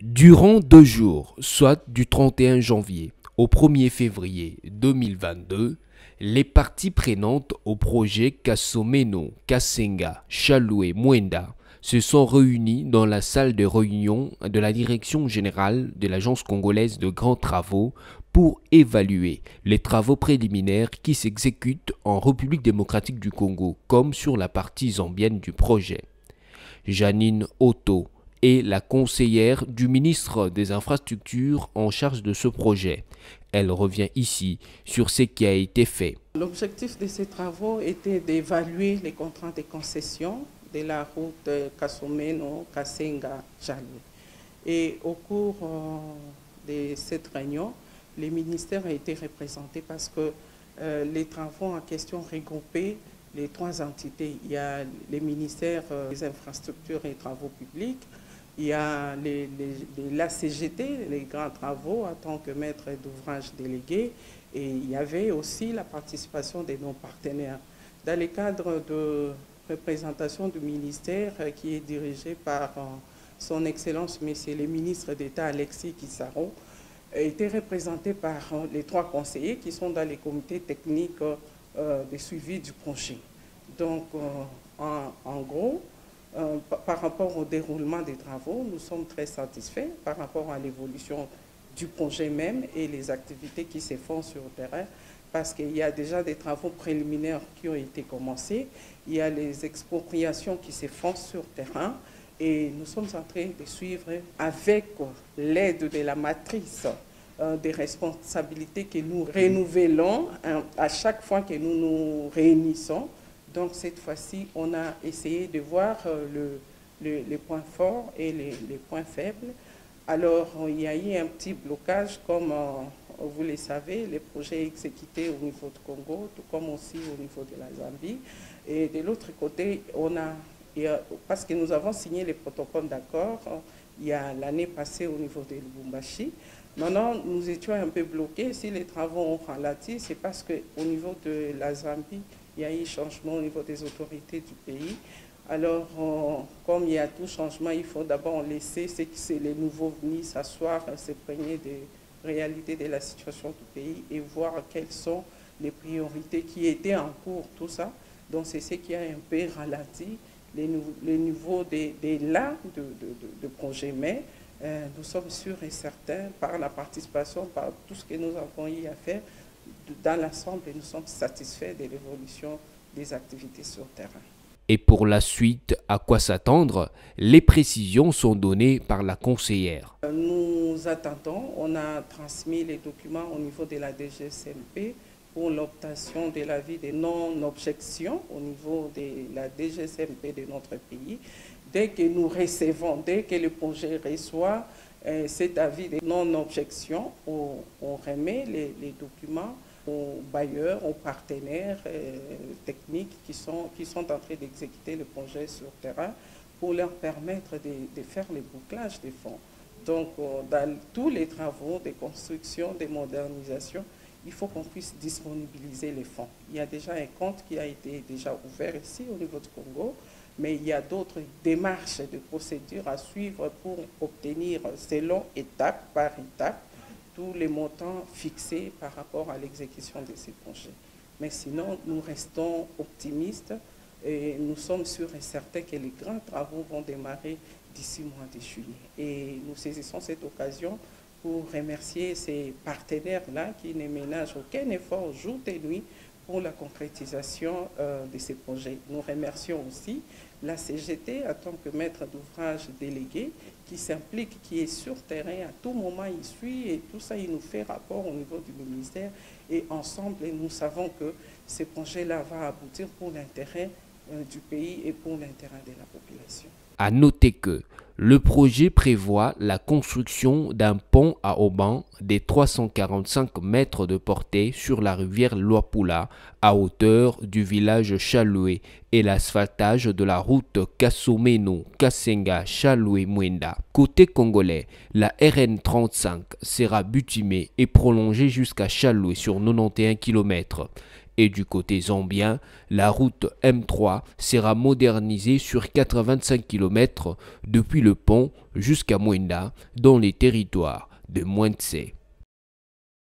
Durant 2 jours, soit du 31 janvier au 1er février 2022, les parties prenantes au projet Kasomeno, Kasenga, Chaloué, Mwenda se sont réunies dans la salle de réunion de la Direction générale de l'Agence congolaise de grands travaux pour évaluer les travaux préliminaires qui s'exécutent en République démocratique du Congo comme sur la partie zambienne du projet. Janine Otto est la conseillère du ministre des Infrastructures en charge de ce projet. Elle revient ici sur ce qui a été fait. L'objectif de ces travaux était d'évaluer les contraintes de concession de la route Kasomeno, Kasenga, Jalou. Et au cours de cette réunion, les ministères ont été représentés parce que les travaux en question regroupaient les trois entités. Il y a les ministères des infrastructures et travaux publics, il y a la CGT, les grands travaux en tant que maître d'ouvrage délégué, et il y avait aussi la participation des non-partenaires. Dans le cadre de représentation du ministère qui est dirigé par son Excellence, Monsieur le ministre d'État Alexis Kisaro, a été représenté par les trois conseillers qui sont dans les comités techniques de suivi du projet. Donc, en gros, par rapport au déroulement des travaux, nous sommes très satisfaits par rapport à l'évolution du projet même et les activités qui se font sur le terrain, parce qu'il y a déjà des travaux préliminaires qui ont été commencés, il y a les expropriations qui se font sur le terrain, et nous sommes en train de suivre avec l'aide de la matrice des responsabilités que nous renouvelons à chaque fois que nous nous réunissons. Donc cette fois-ci, on a essayé de voir les points forts et les points faibles. Alors, il y a eu un petit blocage, comme vous le savez, les projets exécutés au niveau du Congo, tout comme aussi au niveau de la Zambie. Et de l'autre côté, parce que nous avons signé les protocoles d'accord il y a l'année passée au niveau de Lubumbashi. Maintenant, nous étions un peu bloqués. Si les travaux ont ralenti, c'est parce qu'au niveau de la Zambie, il y a eu changement au niveau des autorités du pays. Alors, comme il y a tout changement, il faut d'abord laisser les nouveaux venus s'asseoir, s'imprégner des réalités de la situation du pays et voir quelles sont les priorités qui étaient en cours, tout ça. Donc, c'est ce qui a un peu ralenti les niveaux de projet. Mais nous sommes sûrs et certains, par la participation, par tout ce que nous avons eu à faire, dans l'ensemble, nous sommes satisfaits de l'évolution des activités sur le terrain. Et pour la suite, à quoi s'attendre? Les précisions sont données par la conseillère. Nous attendons, on a transmis les documents au niveau de la DGSMP pour l'obtention de l'avis de non-objection au niveau de la DGSMP de notre pays. Dès que nous recevons, dès que le projet reçoit cet avis de non-objection, on remet les documents aux bailleurs, aux partenaires techniques qui sont en train d'exécuter le projet sur le terrain pour leur permettre de faire le bouclage des fonds. Donc, dans tous les travaux de construction, de modernisation, il faut qu'on puisse disponibiliser les fonds. Il y a déjà un compte qui a été déjà ouvert ici au niveau du Congo, mais il y a d'autres démarches de procédures à suivre pour obtenir, selon étape par étape, tous les montants fixés par rapport à l'exécution de ces projets. Mais sinon, nous restons optimistes et nous sommes sûrs et certains que les grands travaux vont démarrer d'ici le mois de juillet. Et nous saisissons cette occasion pour remercier ces partenaires-là qui ne ménagent aucun effort jour et nuit pour la concrétisation de ces projets. Nous remercions aussi la CGT en tant que maître d'ouvrage délégué qui s'implique, qui est sur terrain à tout moment, il suit et tout ça, il nous fait rapport au niveau du ministère et ensemble, nous savons que ce projet-là va aboutir pour l'intérêt du pays et pour l'intérêt de la population. À noter que le projet prévoit la construction d'un pont à Oban de 345 mètres de portée sur la rivière Luapula à hauteur du village Chaloué et l'asphaltage de la route Kasomeno, Kasenga, Chaloué, Mwenda. Côté congolais, la RN 35 sera bitumée et prolongée jusqu'à Chaloué sur 91 km. Et du côté zambien, la route M3 sera modernisée sur 85 km depuis le pont jusqu'à Mwenda dans les territoires de Mwentse.